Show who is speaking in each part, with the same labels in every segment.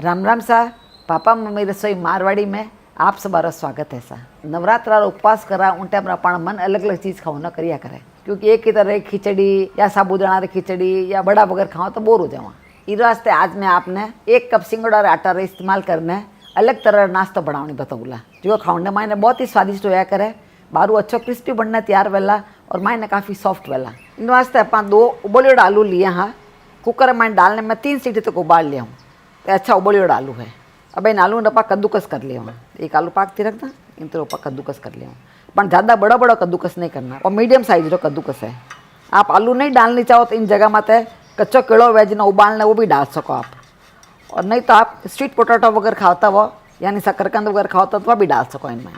Speaker 1: राम राम सा। Papa mummy रसोई मारवाड़ी में आप सबका स्वागत है सा। नवरात्रा उपवास करा उन टाइम अपन मन अलग अलग चीज़ खाओ ना करिया करे, क्योंकि एक ही तरह खिचड़ी या साबूदाना री खिचड़ी या बड़ा बगर खाओ तो बोर हो जाओ। इस वास्ते आज मैं आपने 1 कप सिंगड़ा रे आटा रे इस्तेमाल करने अलग तरह नाश्ता बनावनी बताऊला, जो खाने मायने बहुत ही स्वादिष्ट होया करे। बारू अच्छो क्रिस्पी बनना तैयार वेला और मायने काफ़ी सॉफ्ट वेला। इन वास्ते अपन 2 उबले आलू लिए हाँ। कुकर में डालने में 3 सीटी तक उबाल लिया हूँ। तो अच्छा उबले आलू है। अब इन आलू ने पा कद्दूकस कर लिया हूँ। एक आलू पाकती रखना, इन तरह पा कद्दूकस कर लिया हूँ। पर ज़्यादा बड़ा बड़ा कद्दूकस नहीं करना और मीडियम साइज रो कद्दूकस है। आप आलू नहीं डालनी चाहो तो इन जगह मत है कच्चो केड़ो वेज ना उबालना वो भी डाल सको आप। और नहीं तो आप स्वीट पोटैटो वगैरह खाता हो यानी शकरकंद वगैरह खाता तो वह भी डाल सको इनमें।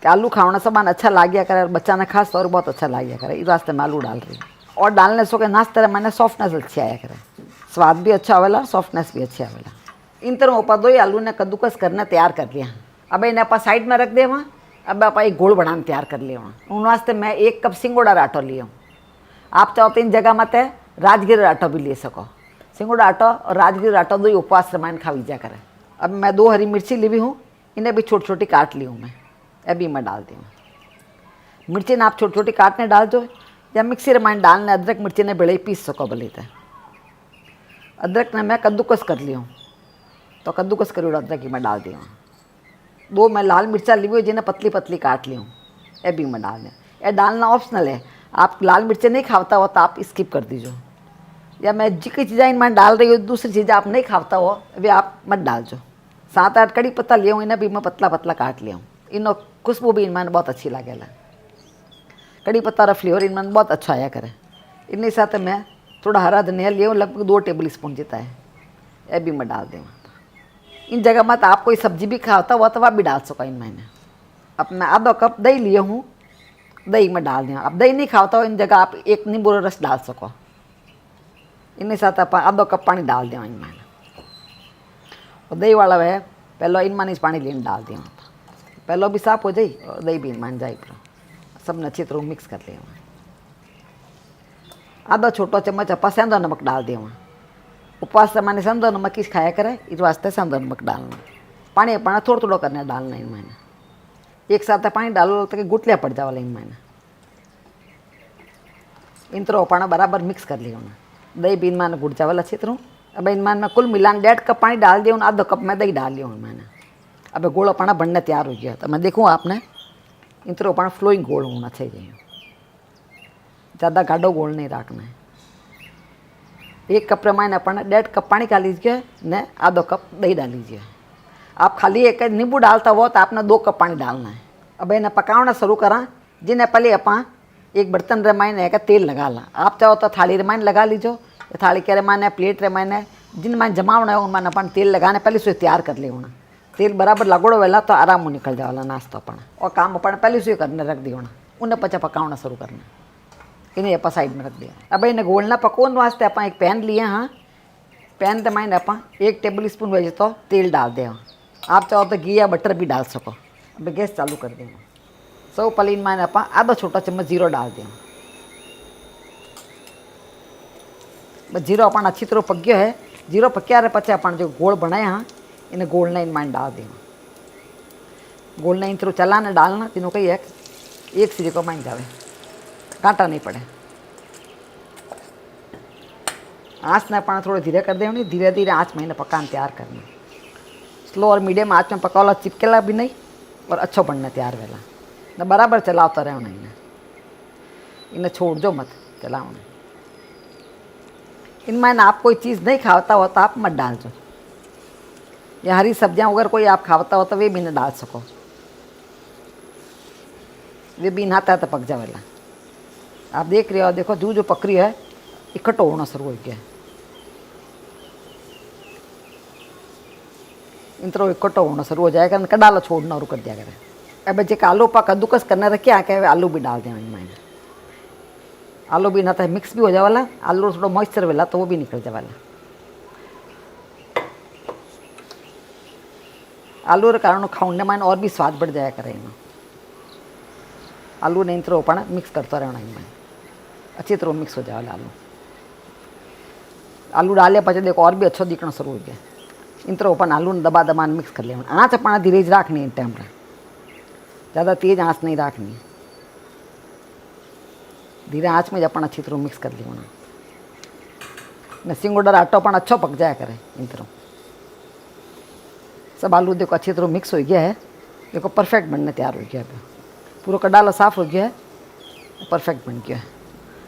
Speaker 1: कि आलू खाना सामान अच्छा लागिया करे, बच्चा ने खास और बहुत अच्छा लागिया करे, इस वास्ते मैं आलू डाल रही हूँ। और डालने से के नाश्ते मैंने सॉफ्टनेस अच्छी आया करे, स्वाद भी अच्छा आवेला, सॉफ्टनेस भी अच्छी आवेला। इन तरह ऊपर 2 आलू ने कद्दूकस करना तैयार कर लिया। अब इन्हें आप साइड में रख दे वहाँ। अब आप एक घोल बनाना तैयार कर लिया वहाँ। उन वास्ते मैं 1 कप सिंगोड़ा आटा लिया हूँ। आप चाहो तो इन जगह मत है राजगिर आटा भी ले सको। सिंगोड़ा आटा और राजगिर आटा 2 ही उपवास रामायण खा जा करे। अब मैं 2 हरी मिर्ची ली हुई हूँ, इन्हें भी छोटी छोटी काट ली हूँ मैं। अभी मैं डाल दी हूँ मिर्ची ने आप छोटी छोटी काटने डाल दो या मिक्सी रामायण डालने अदरक मिर्ची ने बेड़े पीस सको भले। तो अदरक ने मैं कद्दूकस कर ली हूँ, तो कद्दूकस करी अदरक ही मैं डाल दी हूँ। 2 मैं लाल मिर्चा ली हुई जिन्हें पतली पतली काट ली हूँ, ये भी मैं डाल दें। ये डालना ऑप्शनल है, आप लाल मिर्चें नहीं खाता हो तो आप स्किप कर दीजिए। या मैं जितनी चीज़ें इनमें डाल रही हूँ दूसरी चीज़ें आप नहीं खाता हो वे आप मत डाल जो। 7-8 कड़ी पत्ता लिए हूँ, इन्हें भी मैं पतला पतला काट लिया हूँ। इन खुशबू भी इनमें बहुत अच्छी लगेला। कड़ी पत्ता रा फ्लेवर इनमें बहुत अच्छा आया करे। इन्हीं साथ मैं थोड़ा हरा धनिया लिया हूँ, लगभग 2 टेबल स्पून जितना है, ये भी मैं डाल दूँ। इन जगह मत आप कोई सब्जी भी खाता हुआ तो वह भी डाल सको इन मैंने। अब मैं आधा कप दही लिए हूँ, दही में डाल दिया। अब दही नहीं खाता हो इन जगह आप 1 नींबू रस डाल सको। इन्हीं साथ आप आधा कप पानी डाल दिया इन मैंने। और दही वाला है पहले इन मानी पानी लेने डाल दिया, पहले भी साफ हो जाए और दही भी मान जाए। सब अच्छी तरह मिक्स कर लिया। आधा छोटा चम्मच अपा सेंधा नमक डाल दिया। उपवास से मैंने सेंधा नमक किस खाया करे, इस वास्ते सेंधा नमक डालना। पानी अपना थोड़ा थोड़ा करने डालना इन मैंने। एक साथ पानी डालो तो गुटलियाँ पड़ जावा इन मैंने। इन तरह अपना बराबर मिक्स कर लिया। दही भी इन मैंने गुट जावल अच्छी तरह। अब इन मैंने कुल मिलान 1.5 कप पानी डाल दिया, आधा कप में दही डाल लिया मैंने। अब गोल अपना बनने तैयार हो गया। तो मैं देखूँ आपने इन तरह अपना फ्लोइंग गोल होना चाहिए, ज़्यादा गाढ़ो गोल नहीं रखना है। 1 कप प्रमाण अपना 1.5 कप पानी डाल लीजिए ने आधा कप दही डाल लीजिए। आप खाली 1 नींबू डालता हो तो आपने 2 कप पानी डालना है। अब इन्हें पकाना शुरू करा, जिन्हें पहले अपा एक बर्तन रमायने का तेल लगा ला। आप चाहो तो थाली रमायन लगा लीजिए, थाली के रमायने प्लेट रमायने जिन मैंने जमावना है उनमें अपन तेल लगाने पहले से तैयार कर ले होना। तेल बराबर लगोड़ो वेला तो आराम हो निकल जावाला नाश्ता अपना। और काम अपन पहले से करने रख दिया होना, उन्हें पचा पकाना शुरू करना। इन्हें आप साइड में रख दिया। अब इन्हें गोलना पकौन वास्ते अपन एक पैन लिए हाँ। पैन तो मैंने अपन 1 टेबल स्पून वेज तो तेल डाल दिया। आप चाहो तो घी या बटर भी डाल सको। अब गैस चालू कर देना। सब पहले इन मैंने अपन आधा छोटा चम्मच जीरो डाल दिया। बस जीरो अपन अच्छी तरह पक गया है। जीरो पक्या रहे पचे अपन जो गोल बनाए हाँ इन्हें गोलना इन मैंने डाल दिया। गोलना इन तरह चलाने डालना तीनों का एक सीधे को मान जावे, कांटा नहीं पड़े। आँच ने अपना थोड़ा धीरे कर देनी, धीरे धीरे आँच में इन्हें पकाने तैयार करना। स्लो और मीडियम आँच में पकावला, चिपकेला भी नहीं और अच्छा बनना तैयार वेला न। बराबर चलावता रहना इन्हें छोड़ जो मत चलाओ। इनमें आप कोई चीज़ नहीं खाता हो तो आप मत डाल दो। या हरी सब्जियां अगर कोई आप खाता हो तो वे भी न डाल सको, वे भी नहाता है तो पक जावेला। आप देख रहे हो, देखो जो जो पक रही है इकट्ठा होना शुरू हो गया। इन तरह इकट्ठा होना शुरू हो जाएगा, इनका डालो छोड़ना और कर दिया करे। अब जो आलू पा कद्दूकस करने रखे आके आलू भी डाल दें इनमें। आलू भी ना तो मिक्स भी हो जावाला, आलू थोड़ा मॉइस्चर वेला तो वो भी निकल जावाला। आलू के कारण खाने में और भी स्वाद बढ़ जाया करे। आलू ने इन तरह अपना मिक्स करता रहना इनमें, अच्छी तरह मिक्स हो जाएगा आलू। आलू डाले पचे देखो और भी अच्छा दिखना शुरू हो गया। इन तरह अपन आलू ने दबा दबा मिक्स कर लेना। आँच अपना धीरे ज राखनी इन टाइम पर, ज़्यादा तेज आँच नहीं राखनी, धीरे आँच में अपन अच्छी तरह मिक्स कर लेना। न सिंगोडर आटो अपन अच्छो पक जाया करे। इन तरह सब आलू देखो अच्छी तरह मिक्स हो गया है, देखो परफेक्ट बनने तैयार हो गया है, पूरा कडाला साफ हो गया है, परफेक्ट बन गया है।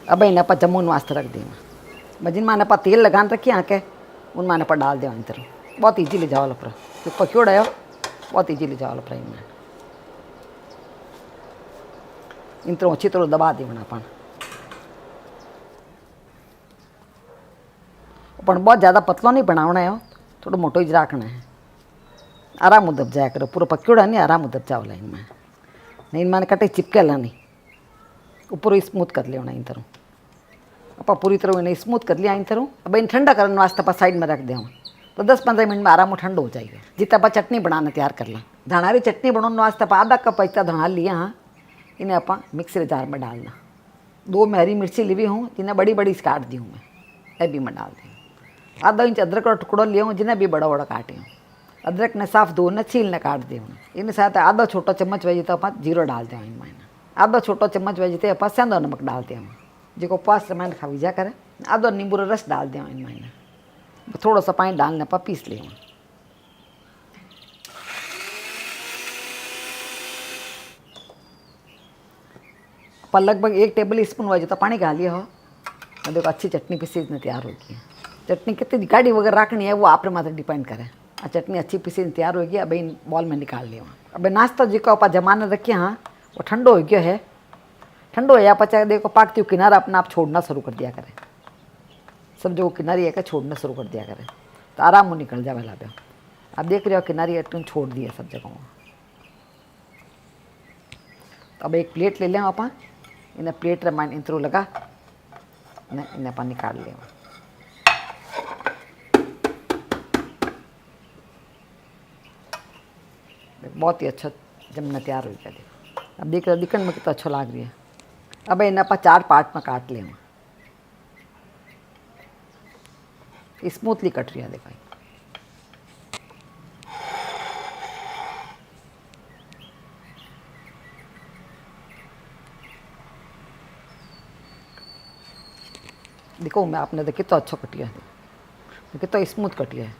Speaker 1: अब इन्हें आप जमून वास्ते रख देना। जिन माने आप तेल लगान रखी आके उन माने पर डाल देवा इन तरह, बहुत ईजीली जाओ पर पक्योड़ा है, बहुत ईजीली जाओ पर इनमें इन तरह अच्छी तरह दबा देना अपन। बहुत ज़्यादा पतलो नहीं बनाना है, थोड़ा मोटो ही रखना है, आराम उदब जाया करो, पूरा पक्योड़ा नहीं आराम उदब जाओ लाइन में, नहीं मैंने कटे चिपकेला नहीं, ऊपर ही स्मूथ कर लेना इन तरह। आप पूरी तरह इन्हें स्मूथ कर लिया इन तरह। अब इन ठंडा करने वास्ते आप साइड में रख दें तो 10-15 मिनट में आराम ठंडो हो जाएगा। जितना आप चटनी बनाना तैयार कर ला, धनारी चटनी बनाने वास्ते आप आधा कप इतना धना लिया, हाँ इन्हें आप मिक्सर जार में डालना। 2 मैं हरी मिर्ची ली हूँ जिन्हें बड़ी बड़ी काट दी हूँ मैं, ये भी मैं डाल दी। आधा इंच अदरक का टुकड़ो लिया हूँ जिन्हें भी बड़ा बड़ा काटे हूँ, अदरक ने साफ धोने छीलने काट दे। इन साथ आधा छोटा चम्मच वही तो आप जीरो डाल दें इनमें, आधा छोटा चम्मच वही तो आप सेंधो नमक डाल दें जो उपवास से मैंने खावी जा करे, आधो नींबू रस डाल दें इनमें, थोड़ा सा पानी डालने पर पीस लें। पर लगभग 1 टेबल स्पून वजह तो पानी डाल लिया हो, देखो अच्छी चटनी पीसी तैयार होगी। चटनी कितनी गाढ़ी वगैरह रखनी है वो आप मात्र डिपेंड करे। चटनी अच्छी पीसी तैयार होगी। अब इन बॉल में निकाल लिया। अब नाश्ता जो आप जमाने रखिए, हाँ वो ठंडो हो गया है, ठंडो हो पचा देखो पाकती हुई किनारा अपना आप छोड़ना शुरू कर दिया करे, सब जो किनारी है छोड़ना शुरू कर दिया करे तो आराम हो निकल जाए वाला। आप देख रहे हो किनारी अटून छोड़ दी है सब जगहों। तो अब एक प्लेट ले लें आप, इन्हें प्लेट रमान इन थ्रू लगा इन्हें अपन निकाल लें। बहुत ही अच्छा जमना तैयार हो गया। देखो अब देख रहे दिखने में कितना अच्छा लग रही है। अब इन्हें आप 4 पार्ट में काट लें, स्मूथली कट रही है। देखो देखो मैं आपने देखिए तो अच्छा कटिया है, देखिए तो स्मूथ कटिया है,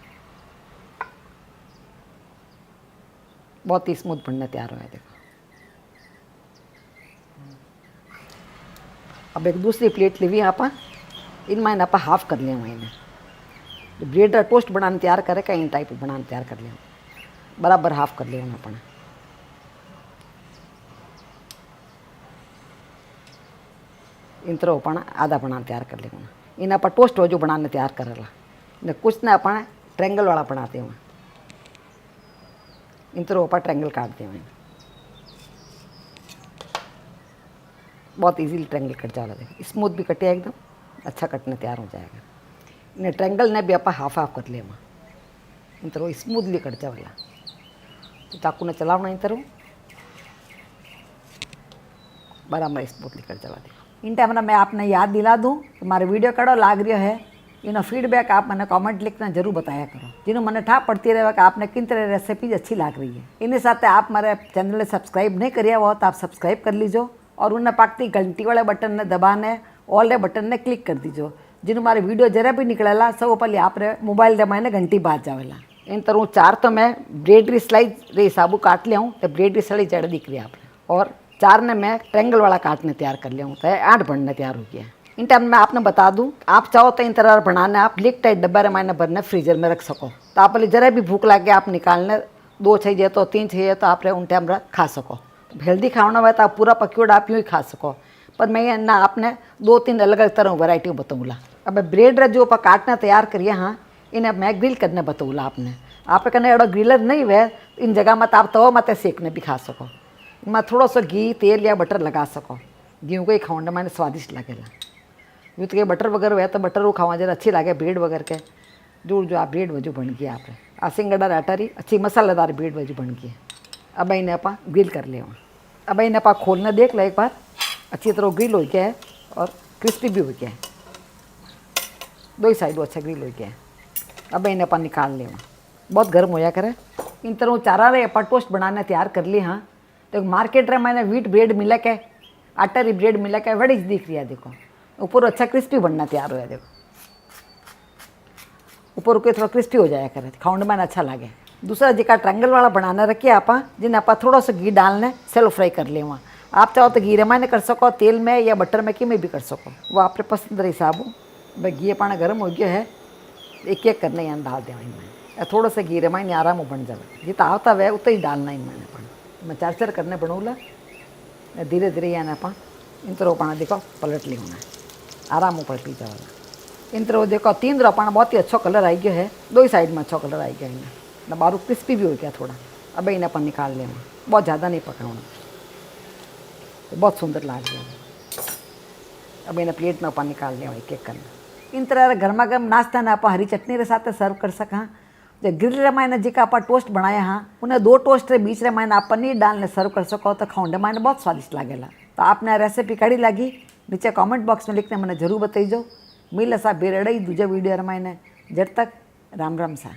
Speaker 1: बहुत ही स्मूथ बनने तैयार हुआ है। देखो अब एक दूसरी प्लेट ली हुई यहाँ पर, इनमें आप हाफ कर लिया मैंने, जो ब्रेड टोस्ट बनाने तैयार करे का इन टाइप बनाने तैयार कर लिया, बराबर हाफ कर लिया अपन। इन तरह अपन आधा बनाने तैयार कर लिया। इन आप टोस्ट हो जो बनाने तैयार करेला, ने कुछ ने अपन ट्रैंगल वाला बनाते हैं। इन तरह ऊपर ट्रैंगल काटते हैं, बहुत इजीली ट्रैंगल कट जाएगा। देखो स्मूथ भी कटिया एकदम अच्छा कटने तैयार हो जाएगा। इन्हें ट्रैंगल ने भी आप हाफ हाफ कर लिया, इन तरह स्मूथली कट जाएगा। तो चाकू ने चलावना इन तरह बराबर स्मूथली कट जाएगा। देखो इन टाइम मैं आपने याद दिला दूँ कि हमारे वीडियो कड़ो लाग रहा है, इनो फीडबैक आप मैंने कमेंट लिखना जरूर बताया करो, जिन्होंने मैंने ठा पड़ती रहे कि आपने किन तरह रेसिपीज अच्छी लाग रही है। इन्हें साथ आप हमारे चैनल ने सब्सक्राइब नहीं करिए वो तो आप सब्सक्राइब कर लीजिए, और उन्हें पाकती घंटी वाले बटन ने दबाने ऑल बटन ने क्लिक कर दीजिए, जिन्होंने हमारे वीडियो जरा भी निकलेला सब पहले आप मोबाइल दबाने घंटी बाज जावेला। इन तरह 4 तो मैं ब्रेड री स्लाइस रे हिसाबू काट लिया हूँ, तो ब्रेड री स्लाइस ज़्यादा दिख रही है आप, और 4 ने मैं ट्रैंगल वाला काटने तैयार कर लिया हूँ, तो 8 बनने तैयार हो गया। इन टाइम में आपने बता दूं, आप चाहो तो इन तरह बनाने आप लिक टाइट डब्बा रमायने भरने फ्रीजर में रख सको, तो आप जरा भी भूख लगे आप निकालने 2 चाहिए तो 3 चाहिए तो आप उन टाइम खा सको। हेल्दी खाना हुआ तो आप पूरा पक्योड़ आप यूँ ही खा सको, पर मैं ना आपने 2-3 अलग अलग तरह वैरायटी बताऊँगा। अब ब्रेड जो आप काटना तैयार करिए, हाँ इन्हें मैं ग्रिल करने बताऊँगा आपने, आप कहने एड़ा ग्रिलर नहीं हुए इन जगह मत आप तवा मत सेकने भी खा सको, मैं थोड़ा सा घी तेल या बटर लगा सको, गेहूँ को ही खाने मैंने स्वादिष्ट लगेगा। यूँ तो बटर वगैरह हुआ तो बटर वो खावा जरा अच्छी लगे, ब्रेड वगैरह के जो आप ब्रेड वजू बन गई आप सिंगड़ा आटारी अच्छी मसालेदार ब्रेड वजू बन गई। अब इन्हें आप ग्रिल कर ले, अब इन्हें आप खोलना देख लो एक बार, अच्छी तरह ग्रिल हो गया है और क्रिस्पी भी हो गया है, 2 ही साइड अच्छा ग्रिल हो गया है। अब इन्हें आप निकाल ले, बहुत गर्म होया करे। इन तरह चारा रे अपन टोस्ट बनाने तैयार कर लिए। हाँ तो मार्केट रे मैंने व्हीट ब्रेड मिला के आटा री ब्रेड मिला के बड़ी दिख रही है। देखो ऊपर अच्छा क्रिस्पी बनना तैयार होया। देखो ऊपर के थोड़ा क्रिस्पी हो जाया करे, खाने में अच्छा लगे। दूसरा जिका ट्रायंगल वाला बनाना रखिए आप, जिन्हें आप थोड़ा सा घी डालने सेलो फ्राई कर ले। वहाँ आप चाहो तो घी रे मैंने कर सको, तेल में या बटर में कि में भी कर सको, वो आपके पसंद हिसाब हो। भाई घी पाना गर्म हो गया है, एक एक करने यहाँ डाल दें इनमें। थोड़ा सा घी रे मैंने आराम बन जाए, जितना आवता वह उतना ही डालना इनमें। मैं चार चार करने बनूला धीरे धीरे यहाँ आप इन तरह पाना देखो पलट ली होना आराम पलटी जाएगा। इन तरह देखो 3 रो पाना बहुत ही अच्छा कलर आई गया है, 2 ही साइड में अच्छा कलर आई गया इन्हें। बारू क्रिस्पी भी हो गया थोड़ा। अब इन्हें अपन निकाल लें, बहुत ज़्यादा नहीं पकाना, बहुत सुंदर लाग गया। अब इन्हें प्लेट में अपन निकाल लें एक एक करना। इन तरह गर्मा गर्म नाश्ता ने आप हरी चटनी के साथ सर्व कर सका। जो ग्रिल रे मायने जिका आप टोस्ट बनाया हाँ उन्हें 2 टोस्ट रे बीच रे मायने आप पनीर डालने सर्व कर सको तो खाने मायने बहुत स्वादिष्ट लागेला। तो आपने रेसिपी कड़ी लगी नीचे कमेंट बॉक्स में लिखने मैंने जरूर बताइजो। मिल सा बेरड़ई दूजे वीडियो रे मायने। जब तक राम राम सा।